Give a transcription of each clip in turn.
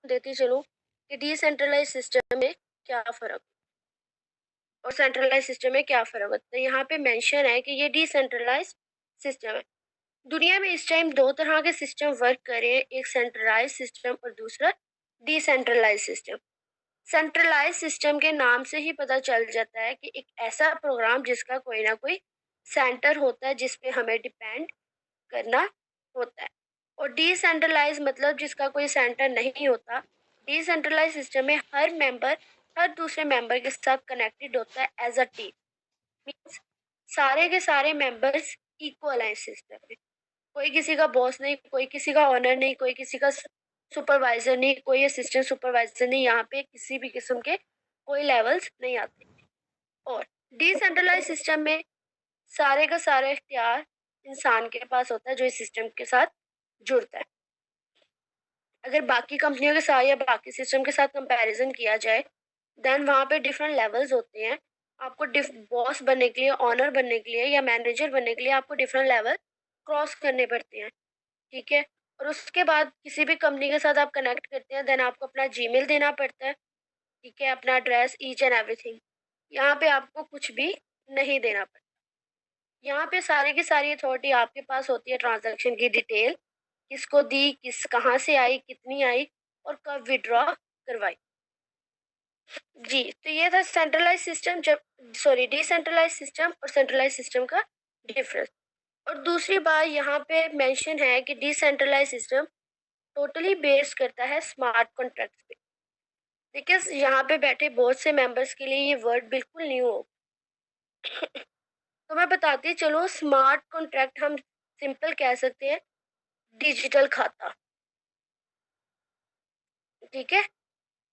देती चलूँ कि डिसेंट्रलाइज सिस्टम में क्या फ़र्क और सेंट्रलाइज सिस्टम में क्या फ़र्क होता है। यहाँ पे मेंशन है कि ये डिसेंट्रलाइज सिस्टम है। दुनिया में इस टाइम दो तरह के सिस्टम वर्क कर रहे हैं, एक सेंट्रलाइज सिस्टम और दूसरा डिसेंट्रलाइज सिस्टम। सेंट्रलाइज सिस्टम के नाम से ही पता चल जाता है कि एक ऐसा प्रोग्राम जिसका कोई ना कोई सेंटर होता है जिस पे हमें डिपेंड करना होता है। और डिसेंट्रलाइज मतलब जिसका कोई सेंटर नहीं होता। डिसेंट्रलाइज सिस्टम में हर मेंबर हर दूसरे मेंबर के साथ कनेक्टेड होता है एज अ टीम। मीन्स सारे के सारे मेंबर्स इक्वल हैं इस सिस्टम में। कोई किसी का बॉस नहीं, कोई किसी का ऑनर नहीं, कोई किसी का सुपरवाइजर नहीं, कोई असिस्टेंट सुपरवाइजर नहीं। यहाँ पे किसी भी किस्म के कोई लेवल्स नहीं आते। और डिसेंट्रलाइज सिस्टम में सारे का सारा इख्तियार इंसान के पास होता है जो इस सिस्टम के साथ जुड़ता है। अगर बाकी कंपनियों के साथ या बाकी सिस्टम के साथ कंपैरिजन किया जाए, देन वहाँ पे डिफरेंट लेवल्स होते हैं। आपको बॉस बनने के लिए, ऑनर बनने के लिए या मैनेजर बनने के लिए आपको डिफरेंट लेवल क्रॉस करने पड़ते हैं। ठीक है। और उसके बाद किसी भी कंपनी के साथ आप कनेक्ट करते हैं, देन आपको अपना जीमेल देना पड़ता है। ठीक है, अपना एड्रेस, ईच एंड एवरीथिंग। यहाँ पे आपको कुछ भी नहीं देना पड़ता। यहाँ पे सारी की सारी अथॉरिटी आपके पास होती है। ट्रांजैक्शन की डिटेल किसको दी, किस कहाँ से आई, कितनी आई और कब विड्रॉ करवाई। जी, तो ये था सेंट्रलाइज सिस्टम जब सॉरी डिसेंट्रलाइज सिस्टम और सेंट्रलाइज सिस्टम का डिफरेंस। और दूसरी बात यहाँ पे मेंशन है कि डिसेंट्रलाइज सिस्टम टोटली बेस्ड करता है स्मार्ट कॉन्ट्रैक्ट्स पे। बिकॉज यहाँ पे बैठे बहुत से मेंबर्स के लिए ये वर्ड बिल्कुल न्यू हो। तो मैं बताती चलो, स्मार्ट कॉन्ट्रैक्ट हम सिंपल कह सकते हैं डिजिटल खाता। ठीक है।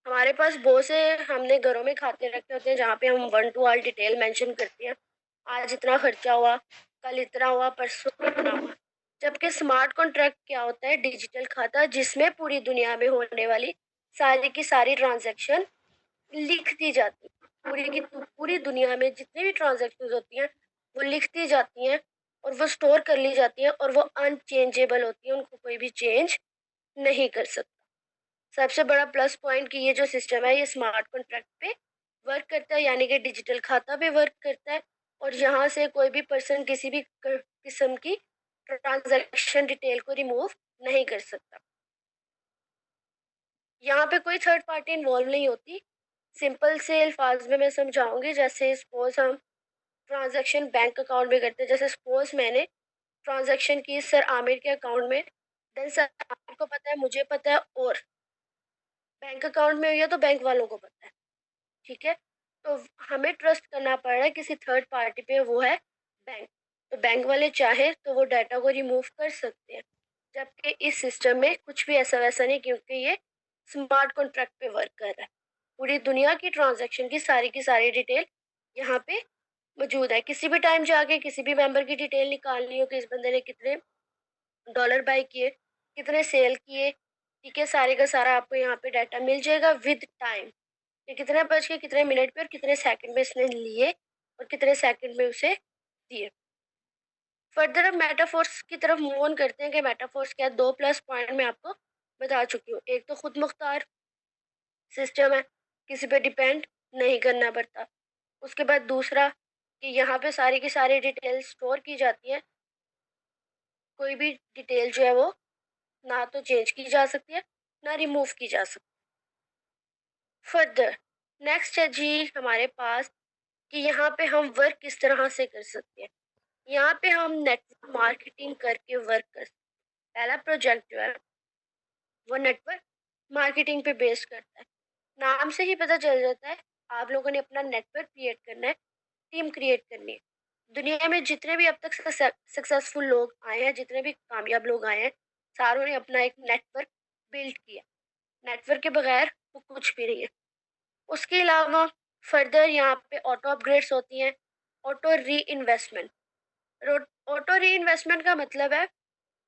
हमारे पास बहुत से हमने घरों में खाते रखे होते हैं जहाँ पे हम one two all detail mention करते हैं। आज इतना खर्चा हुआ, कल इतना हुआ, परसों इतना हुआ। जबकि स्मार्ट कॉन्ट्रैक्ट क्या होता है? डिजिटल खाता जिसमें पूरी दुनिया में होने वाली सारी की सारी ट्रांजैक्शन लिख दी जाती है। पूरी दुनिया में जितनी भी ट्रांजैक्शन होती हैं वो लिख दी जाती हैं और वो स्टोर कर ली जाती हैं और वो अनचेंजेबल होती है, उनको कोई भी चेंज नहीं कर सकता। सबसे बड़ा प्लस पॉइंट कि ये जो सिस्टम है ये स्मार्ट कॉन्ट्रैक्ट पे वर्क करता है, यानी कि डिजिटल खाता पे वर्क करता है। और यहाँ से कोई भी पर्सन किसी भी किस्म की ट्रांजैक्शन डिटेल को रिमूव नहीं कर सकता। यहाँ पे कोई थर्ड पार्टी इन्वॉल्व नहीं होती। सिंपल से अल्फाज में मैं समझाऊंगी। जैसे सपोज हम ट्रांजैक्शन बैंक अकाउंट में करते हैं। जैसे सपोज मैंने ट्रांजैक्शन की सर आमिर के अकाउंट में, देन सर आमिर को पता है, मुझे पता है और बैंक अकाउंट में हुई है तो बैंक वालों को पता है। ठीक है। तो हमें ट्रस्ट करना पड़ रहा है किसी थर्ड पार्टी पे, वो है बैंक। तो बैंक वाले चाहे तो वो डाटा को रिमूव कर सकते हैं। जबकि इस सिस्टम में कुछ भी ऐसा वैसा नहीं, क्योंकि ये स्मार्ट कॉन्ट्रैक्ट पे वर्क कर रहा है। पूरी दुनिया की ट्रांजैक्शन की सारी डिटेल यहाँ पे मौजूद है। किसी भी टाइम जाके किसी भी मेंबर की डिटेल निकालनी हो कि इस बंदे ने कितने डॉलर बाय किए, कितने सेल किए, ठीक है, सारे का सारा आपको यहाँ पे डाटा मिल जाएगा विद टाइम कि कितने बज के कितने मिनट पे और कितने सेकंड में इसने लिए और कितने सेकंड में उसे दिए। फर्दर अब मेटाफोर्स की तरफ मूव ऑन करते हैं कि मेटाफोर्स क्या है। दो प्लस पॉइंट मैं आपको बता चुकी हूँ। एक तो खुद मुख्तार सिस्टम है, किसी पे डिपेंड नहीं करना पड़ता। उसके बाद दूसरा कि यहाँ पे सारी की सारी डिटेल स्टोर की जाती है। कोई भी डिटेल जो है वो ना तो चेंज की जा सकती है ना रिमूव की जा सकती। फर्दर नेक्स्ट है जी हमारे पास कि यहाँ पे हम वर्क किस तरह से कर सकते हैं। यहाँ पे हम नेटवर्क मार्केटिंग करके वर्क कर सकते हैं। पहला प्रोजेक्ट जो है वो नेटवर्क मार्केटिंग पे बेस्ड करता है। नाम से ही पता चल जाता है आप लोगों ने अपना नेटवर्क क्रिएट करना है, टीम क्रिएट करनी है। दुनिया में जितने भी अब तक सक्सेसफुल लोग आए हैं, जितने भी कामयाब लोग आए हैं, सारों ने अपना एक नेटवर्क बिल्ड किया। नेटवर्क के बगैर वो कुछ भी नहीं है। उसके अलावा फर्दर यहाँ पे ऑटो अपग्रेड्स होती हैं। ऑटो री इन्वेस्टमेंट। ऑटो री इन्वेस्टमेंट का मतलब है,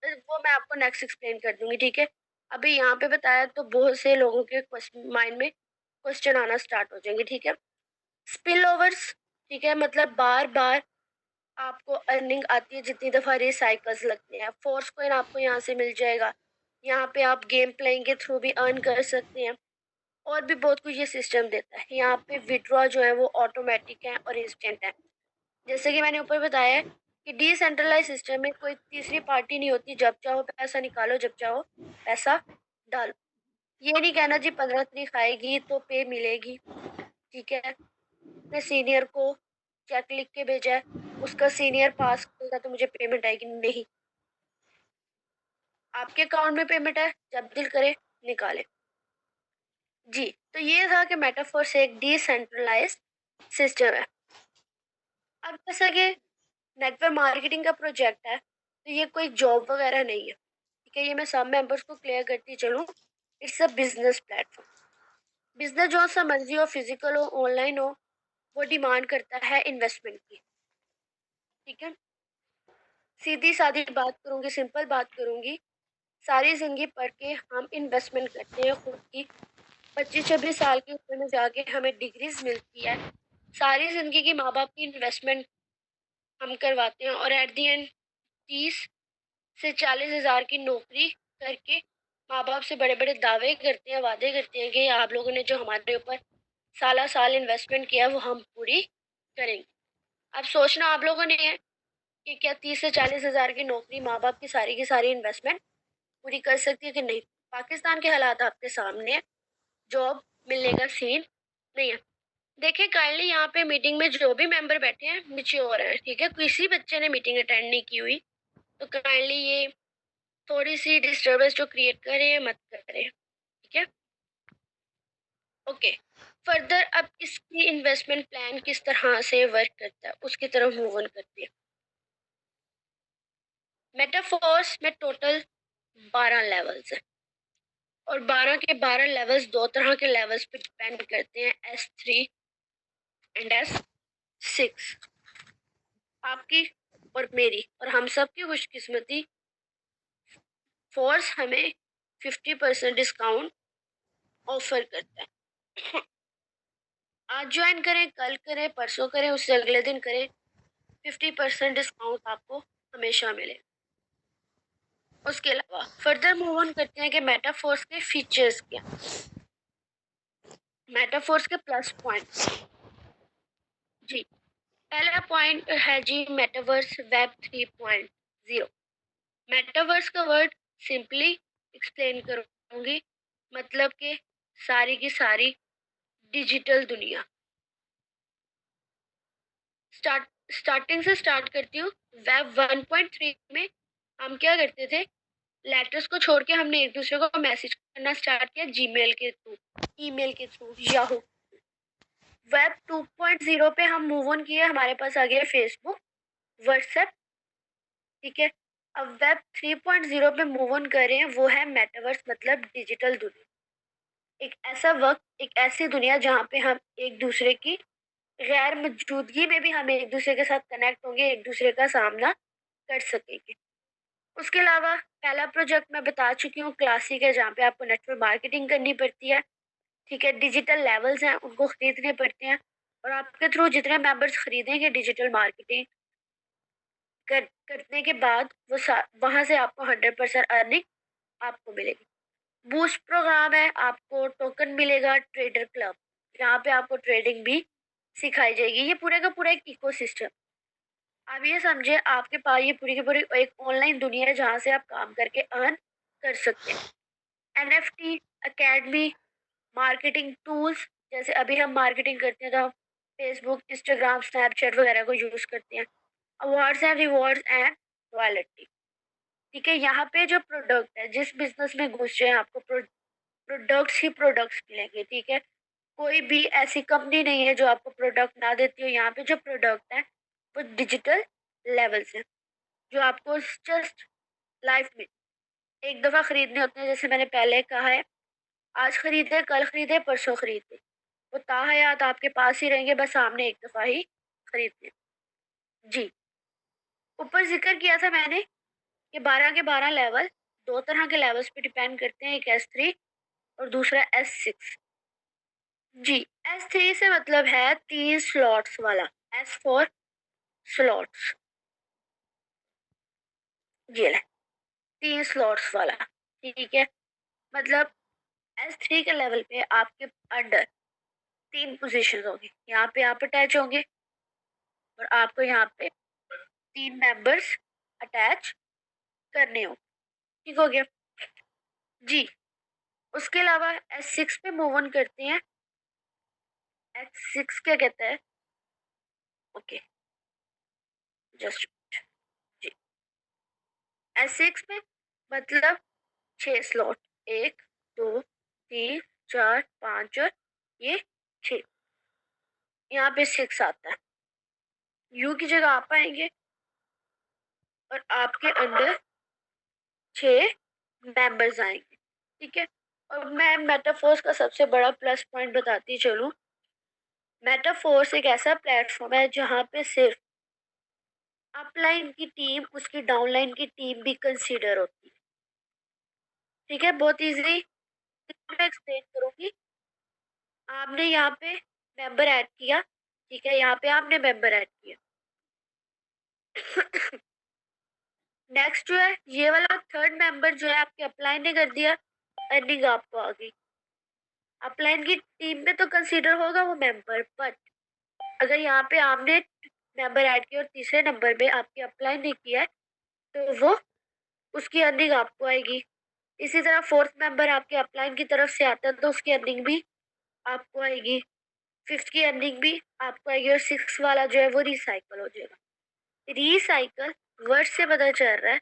वो मैं आपको नेक्स्ट एक्सप्लेन कर दूंगी। ठीक है। अभी यहाँ पे बताया तो बहुत से लोगों के माइंड में क्वेश्चन आना स्टार्ट हो जाएंगे। ठीक है। स्पिल ओवर्स, ठीक है, मतलब बार बार आपको अर्निंग आती है जितनी दफ़ा रिसाइकल्स लगते हैं। फोर्स कॉइन आपको यहाँ से मिल जाएगा। यहाँ पे आप गेम प्लेइंग के थ्रू भी अर्न कर सकते हैं, और भी बहुत कुछ ये सिस्टम देता है। यहाँ पे विड्रॉ जो है वो ऑटोमेटिक है और इंस्टेंट है। जैसे कि मैंने ऊपर बताया है कि डिसेंट्रलाइज सिस्टम में कोई तीसरी पार्टी नहीं होती, जब चाहो पैसा निकालो, जब चाहो पैसा डालो। ये नहीं कहना जी 15 तारीख आएगी तो पे मिलेगी, ठीक है, अपने सीनियर को चेक लिख के भेजा है, उसका सीनियर पास करेगा तो मुझे पेमेंट आएगी, नहीं। आपके अकाउंट में पेमेंट है, जब दिल करे निकाले। जी, तो ये था कि मेटाफोर्स एक डिसेंट्रलाइज्ड सिस्टम है। अब जैसा कि नेटवर्क मार्केटिंग का प्रोजेक्ट है, तो ये कोई जॉब वगैरह नहीं है, ठीक है, ये मैं सब मेंबर्स को क्लियर करती चलूँ। It's a business platform. Business जो सा मर्जी हो, फिजिकल हो, ऑनलाइन हो, वो डिमांड करता है इन्वेस्टमेंट की, ठीक है। सीधी सादी बात करूंगी, सिंपल बात करूंगी। सारी जिंदगी पढ़ के हम इन्वेस्टमेंट करते हैं खुद की, 25-26 साल की उम्र में जाके हमें डिग्रीज मिलती है। सारी जिंदगी की माँ बाप की इन्वेस्टमेंट हम करवाते हैं, और एट दी एंड 30 से 40 हज़ार की नौकरी करके माँ बाप से बड़े बड़े दावे करते हैं, वादे करते हैं कि आप लोगों ने जो हमारे ऊपर साला साल इन्वेस्टमेंट किया वो हम पूरी करेंगे। अब सोचना आप लोगों ने है कि क्या 30 से 40 हज़ार की नौकरी माँ बाप की सारी इन्वेस्टमेंट पूरी कर सकती है कि नहीं। पाकिस्तान के हालात आपके सामने है, जॉब मिलने का सीन नहीं है। देखिए काइंडली यहाँ पे मीटिंग में जो भी मेंबर बैठे हैं मैच्योर हैं, ठीक है, किसी बच्चे ने मीटिंग अटेंड नहीं की हुई, तो काइंडली ये थोड़ी सी डिस्टर्बेंस जो क्रिएट करे मत करे, ठीक है। ओके, फर्दर अब इसकी इन्वेस्टमेंट प्लान किस तरह से वर्क करता है उसकी तरफ मूव ऑन करते हैं। मेटाफोर्स में टोटल 12 लेवल्स हैं, और 12 के 12 लेवल्स दो तरह के लेवल्स पे डिपेंड करते हैं, S3 एंड S6। आपकी और मेरी और हम सब की खुशकिस्मती, फोर्स हमें 50% डिस्काउंट ऑफर करता है। आज ज्वाइन करें, कल करें, परसों करें, उससे अगले दिन करें, 50% डिस्काउंट आपको हमेशा मिले। उसके अलावा फर्दर मूव ऑन करते हैं कि मेटाफोर्स के फीचर्स क्या, मेटाफोर्स के प्लस पॉइंट। जी, पहला पॉइंट है जी मेटावर्स वेब 3.0। मेटावर्स का वर्ड सिंपली एक्सप्लेन करूंगी, मतलब कि सारी की सारी डिजिटल दुनिया। स्टार्टिंग से स्टार्ट करती हूँ। वेब 1.3 में हम क्या करते थे, लेटर्स को छोड़ के हमने एक दूसरे को मैसेज करना स्टार्ट किया जीमेल के थ्रू, ईमेल के थ्रू, याहू। वेब 2.0 पे हम मूव ऑन किए, हमारे पास आ गया फेसबुक, व्हाट्सएप, ठीक है। अब वेब 3.0 पे मूव ऑन कर रहे हैं, वो है मेटावर्स, मतलब डिजिटल दुनिया। एक ऐसा वक्त, एक ऐसी दुनिया जहाँ पे हम एक दूसरे की गैर मौजूदगी में भी हम एक दूसरे के साथ कनेक्ट होंगे, एक दूसरे का सामना कर सकेंगे। उसके अलावा पहला प्रोजेक्ट मैं बता चुकी हूँ, क्लासिक है, जहाँ पे आपको नेटवर्क मार्केटिंग करनी पड़ती है, ठीक है। डिजिटल लेवल्स हैं, उनको खरीदने पड़ते हैं, और आपके थ्रू जितने मेंबर्स खरीदेंगे डिजिटल मार्केटिंग करने के बाद वो वहां से आपको 100% अर्निंग आपको मिलेगी। बूस्ट प्रोग्राम है, आपको टोकन मिलेगा, ट्रेडर क्लब, यहाँ पे आपको ट्रेडिंग भी सिखाई जाएगी। ये पूरे का पूरा एक इकोसिस्टम। आप ये समझे, आपके पास ये पूरी की पूरी एक ऑनलाइन दुनिया है जहाँ से आप काम करके अर्न कर सकते हैं। NFT, अकेडमी, मार्केटिंग टूल्स, जैसे अभी हम मार्केटिंग करते हैं तो हम फेसबुक, इंस्टाग्राम, स्नैपचैट वगैरह को यूज करते हैं। Awards and rewards and royalty, ठीक है। यहाँ पे जो प्रोडक्ट है, जिस बिजनेस में घुस जाए आपको प्रोडक्ट्स ही प्रोडक्ट्स मिलेंगे, ठीक है। कोई भी ऐसी कंपनी नहीं है जो आपको प्रोडक्ट ना देती हो। यहाँ पे जो प्रोडक्ट है वो डिजिटल लेवल से, जो आपको जस्ट लाइफ में एक दफा खरीदने होते हैं। जैसे मैंने पहले कहा है, आज खरीदे, कल खरीदे, परसों खरीदे, वो ताहयात आपके पास ही रहेंगे, बस सामने एक दफा ही खरीदने। जी, ऊपर जिक्र किया था मैंने कि 12 के 12 लेवल दो तरह के लेवल्स पे डिपेंड करते हैं, एक S3 और दूसरा S6। जी, S3 से मतलब है 3 स्लॉट्स वाला, S4 स्लॉट्स, ये है 3 स्लॉट्स वाला। ठीक है, मतलब S3 के लेवल पे आपके अंडर 3 पोजीशन होंगी। यहाँ पे आप अटैच होंगे और आपको यहाँ पे 3 मेंबर्स अटैच करने हो। ठीक हो गया जी। उसके अलावा S6 पे मूव ऑन करते हैं। S6 क्या कहता है? ओके, जस्ट जी। S6 में मतलब 6 स्लॉट, 1 2 3 4 5 और ये 6, यहाँ पे 6 आता है। यू की जगह आप आएंगे और आपके अंदर 6 मेंबर्स आएंगे। ठीक है, और मैं मेटाफोर्स का सबसे बड़ा प्लस पॉइंट बताती चलूं। मेटाफोर्स एक ऐसा प्लेटफॉर्म है जहाँ पे सिर्फ अपलाइन की टीम, उसकी डाउनलाइन की टीम भी कंसीडर होती है। ठीक है, बहुत इजीली मैं एक्सप्लेन करूंगी। आपने यहाँ पे मेंबर ऐड किया, ठीक है, यहाँ पे आपने मेंबर ऐड किया। नेक्स्ट जो है ये वाला थर्ड मेंबर जो है आपके अपलाइन ने कर दिया, अर्निंग आपको आ गई। अपलाइन की टीम में तो कंसीडर होगा वो मेंबर, बट अगर यहाँ पे आपने मेंबर ऐड किया और तीसरे नंबर पे आपके अपलाइन ने किया है तो वो उसकी अर्निंग आपको आएगी। इसी तरह फोर्थ मेंबर आपके अपलाइन की तरफ से आता है तो उसकी अर्निंग भी आपको आएगी। फिफ्थ की अर्निंग भी आपको आएगी और सिक्स वाला जो है वो रिसाइकल हो जाएगा। रिसाइकल वर्ड से पता चल रहा है,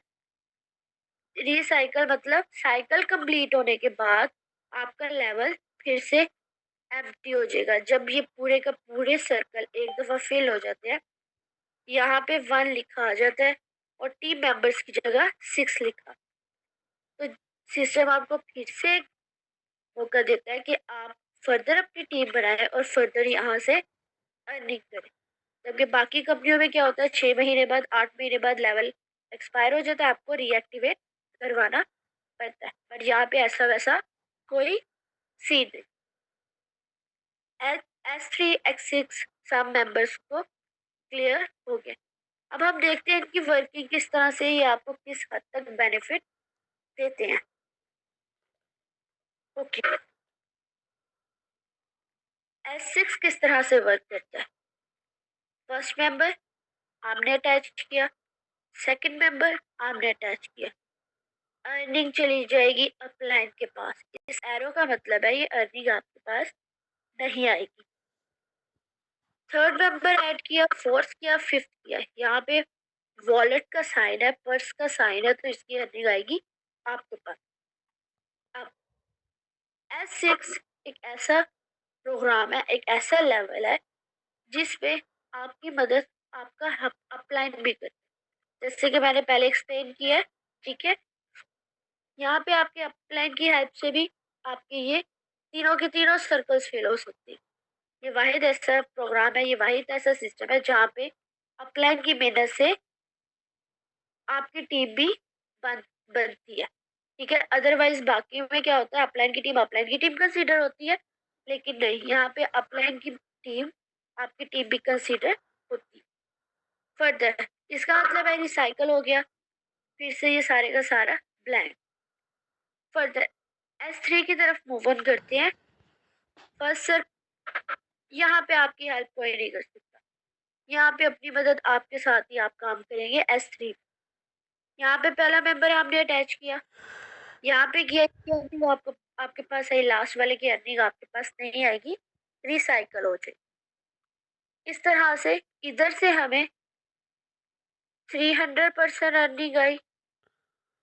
रिसाइकल मतलब साइकिल कंप्लीट होने के बाद आपका लेवल फिर से एम्प्टी हो जाएगा। जब ये पूरे का पूरे सर्कल एक दफा फिल हो जाते हैं, यहाँ पे 1 लिखा आ जाता है और टीम मेंबर्स की जगह 6 लिखा। तो सिस्टम आपको फिर से मौका देता है कि आप फर्दर अपनी टीम बनाएं और फर्दर यहाँ से अर्निंग करें। जबकि बाकी कंपनियों में क्या होता है, 6 महीने बाद 8 महीने बाद लेवल एक्सपायर हो जाता है, आपको रीएक्टिवेट करवाना पड़ता है। बट यहाँ पे ऐसा वैसा कोई सीन नहीं। S3 S6 सब मेंबर्स को क्लियर हो गया। अब हम देखते हैं इनकी वर्किंग किस तरह से, ये आपको किस हद तक बेनिफिट देते हैं। ओके, S6 किस तरह से वर्क करता है? फर्स्ट मेंबर आपने अटैच किया, सेकंड मेंबर आपने अटैच किया, अर्निंग चली जाएगी अपलाइन के पास। इस एरो का मतलब है ये अर्निंग आपके पास नहीं आएगी। थर्ड मेंबर ऐड किया, फोर्थ किया, फिफ्थ किया, यहाँ पे वॉलेट का साइन है, पर्स का साइन है, तो इसकी अर्निंग आएगी आपके पास। अब S6 एक ऐसा प्रोग्राम है, एक ऐसा लेवल है जिसपे आपकी मदद आपका अपलाइन भी करे, जैसे कि मैंने पहले एक्सप्लेन किया है। ठीक है, यहाँ पे आपके अपलाइन की हेल्प से भी आपके ये तीनों के तीनों सर्कल्स फेल हो सकते हैं। ये वाहिद ऐसा प्रोग्राम है, ये वाहिद ऐसा सिस्टम है जहाँ पे अपलाइन की मदद से आपकी टीम भी बनती है। ठीक है, अदरवाइज बाकी में क्या होता है, अपलाइन की टीम कंसीडर होती है, लेकिन नहीं, यहाँ पे अपलाइन की टीम आपकी टीम भी कंसीडर होती है। फर्दर इसका मतलब है रिसाइकल हो गया, फिर से ये सारे का सारा ब्लैंक। फर्दर S3 की तरफ मूव ऑन करते हैं। फर्स्ट सर, यहाँ पे आपकी हेल्प कोई नहीं कर सकता, यहाँ पे अपनी मदद आपके साथ ही आप काम करेंगे। S3 यहाँ पे पहला मेंबर आपने अटैच किया, यहाँ पे किया कि अर्निंग आपको आपके पास आई, लास्ट वाले की अर्निंग आपके पास नहीं आएगी, रिसाइकल हो जाए। इस तरह से इधर से हमें 300% अर्निंग आई,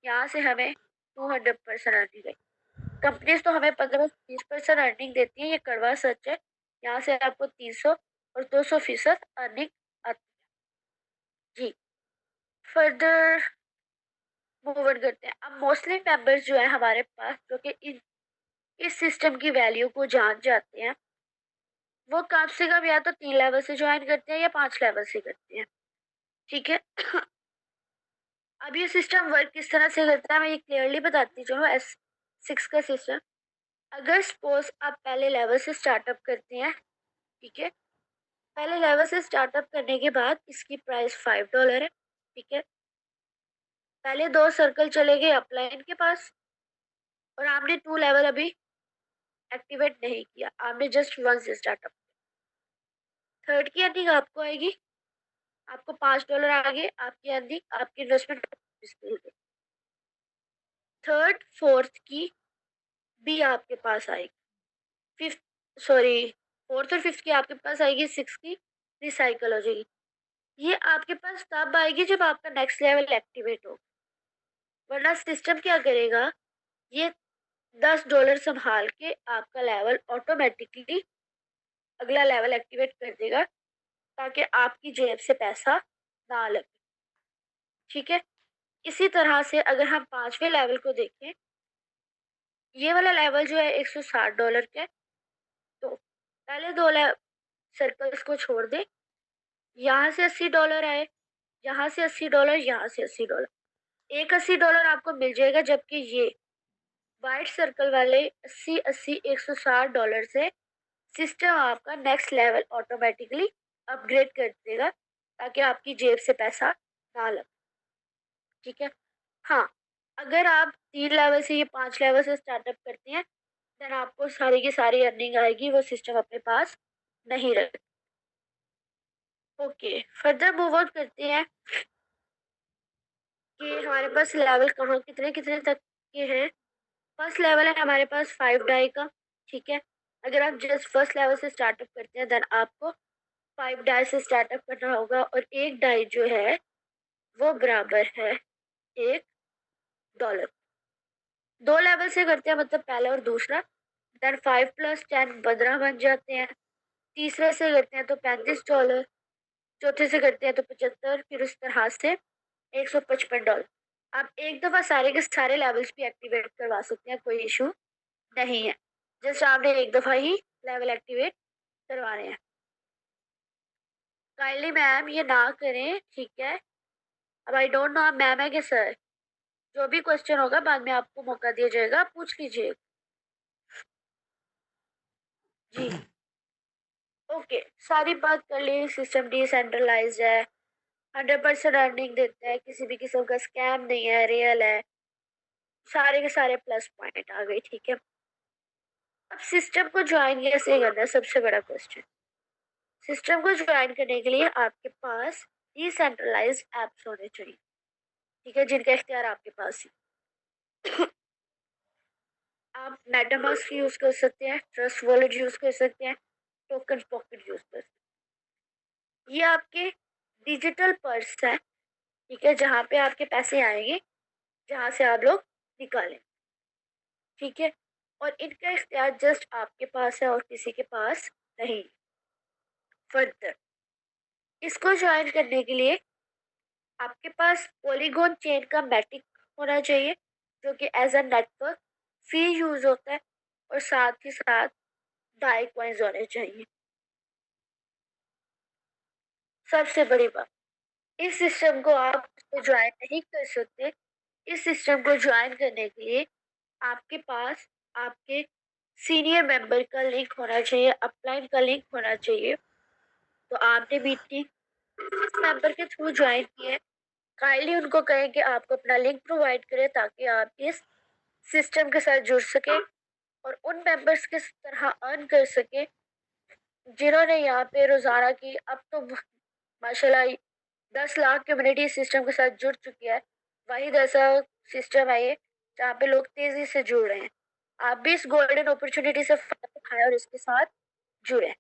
यहाँ से हमें 200% अर्निंग आई। कंपनीज तो हमें 15-20% अर्निंग देती है, ये कड़वा सच है। यहाँ से आपको 300 और 200% अर्निंग आती है जी। फर्दर मूव ऑन करते हैं। अब मोस्टली मेंबर्स जो है हमारे पास, जो कि इस सिस्टम की वैल्यू को जान जाते हैं, वो कम से कम या तो 3 लेवल से ज्वाइन करते हैं या 5 लेवल से करते हैं। ठीक है, अब ये सिस्टम वर्क किस तरह से करता है मैं ये क्लियरली बताती चलो। S6 का सिस्टम, अगर सपोज आप पहले लेवल से स्टार्टअप करते हैं, ठीक है, पहले लेवल से स्टार्टअप करने के बाद इसकी प्राइस $5 है। ठीक है, पहले 2 सर्कल चले गए अपलाइन के पास, और आपने 2 लेवल अभी एक्टिवेट नहीं किया, आपने जस्ट 1 से स्टार्टअप। थर्ड की अर्निंग आपको आएगी, आपको $5 आ गए, आपकी अर्निंग, आपकी इन्वेस्टमेंट मिल गई। थर्ड फोर्थ की भी आपके पास आएगी, फिफ्थ सॉरी फोर्थ और फिफ्थ की आपके पास आएगी, सिक्स की रिसाइकल हो जाएगी। ये आपके पास तब आएगी जब आपका नेक्स्ट लेवल एक्टिवेट हो, वरना सिस्टम क्या करेगा, ये $10 संभाल के आपका लेवल ऑटोमेटिकली अगला लेवल एक्टिवेट कर देगा, ताकि आपकी जेब से पैसा ना लगे। ठीक है, इसी तरह से अगर हम पांचवें लेवल को देखें, ये वाला लेवल जो है $160 का है। तो पहले दो सर्कल्स को छोड़ दे, यहाँ से $80 आए, यहाँ से $80, यहाँ से $80, एक $80 आपको मिल जाएगा, जबकि ये वाइट सर्कल वाले 80 80 $160 से सिस्टम आपका नेक्स्ट लेवल ऑटोमेटिकली अपग्रेड कर देगा, ताकि आपकी जेब से पैसा ना लगे। ठीक है, हाँ, अगर आप 3 लेवल से, ये 5 लेवल से स्टार्टअप करते हैं, देन आपको सारी की सारी अर्निंग आएगी, वो सिस्टम अपने पास नहीं रख। ओके, फर्दर मूव ऑन करते हैं कि हमारे पास लेवल कहाँ कितने कितने तक के हैं। फर्स्ट लेवल है हमारे पास 5 डाई का। ठीक है, अगर आप जस्ट फर्स्ट लेवल से स्टार्टअप करते हैं, देन आपको 5 डाई से स्टार्टअप करना होगा, और एक डाई जो है वो बराबर है $1। 2 लेवल से करते हैं, मतलब पहला और दूसरा, देन 5 + 10 15 बन जाते हैं। तीसरे से करते हैं तो $35, चौथे से करते हैं तो 75, फिर उस तरह से $155। आप एक दफा सारे के सारे लेवल्स भी एक्टिवेट करवा सकते हैं, कोई इशू नहीं है, जस्ट आपने एक दफा ही लेवल एक्टिवेट करवाने हैं। काइंडली मैम ये ना करें, ठीक है। अब आई डोंट नो आप मैम है कि सर, जो भी क्वेश्चन होगा बाद में आपको मौका दिया जाएगा, आप पूछ लीजिए। जी, ओके, सारी बात कर ली, सिस्टम डिसेंट्रलाइज्ड है, 100% अर्निंग देता है, किसी भी किस्म का स्कैम नहीं है, रियल है, सारे के सारे प्लस पॉइंट आ गए। ठीक है, अब सिस्टम को ज्वाइन कैसे करना है, सबसे बड़ा क्वेश्चन। सिस्टम को ज्वाइन करने के लिए आपके पास डिसेंट्रलाइज्ड एप्स होने चाहिए, ठीक है, जिनका इख्तियार आपके पास ही। आप मेटामास्क यूज कर सकते हैं, ट्रस्ट वॉलेट यूज कर सकते हैं, टोकन पॉकेट यूज कर सकते हैं। ये आपके डिजिटल पर्स है, ठीक है, जहाँ पे आपके पैसे आएंगे, जहाँ से आप लोग निकालें। ठीक है, और इनका इख्तियार जस्ट आपके पास है और किसी के पास नहीं। फर्दर इसको ज्वाइन करने के लिए आपके पास पॉलीगॉन चेन का मैटिक होना चाहिए, जो कि as a network free use होता है, और साथ ही साथ डाई कॉइन्स होने चाहिए। सबसे बड़ी बात, इस सिस्टम को आप ज्वाइन नहीं कर सकते। इस सिस्टम को ज्वाइन करने के लिए आपके पास आपके सीनियर मेंबर का लिंक होना चाहिए, अपलाइन का लिंक होना चाहिए। तो आपने मीटिंग इस मेंबर के थ्रू ज्वाइन की है, काइंडली उनको कहें कि आपको अपना लिंक प्रोवाइड करें, ताकि आप इस सिस्टम के साथ जुड़ सके और उन मेंबर्स के तरह अर्न कर सके, जिन्होंने यहाँ पे रोजाना की, अब तो माशाल्लाह 10 लाख कम्युनिटी सिस्टम के साथ जुड़ चुकी है। वाहिद ऐसा सिस्टम है ये जहाँ पे लोग तेजी से जुड़ रहे हैं। आप भी इस गोल्डन अपॉर्चुनिटी से फायदा उठाएं और इसके साथ जुड़े।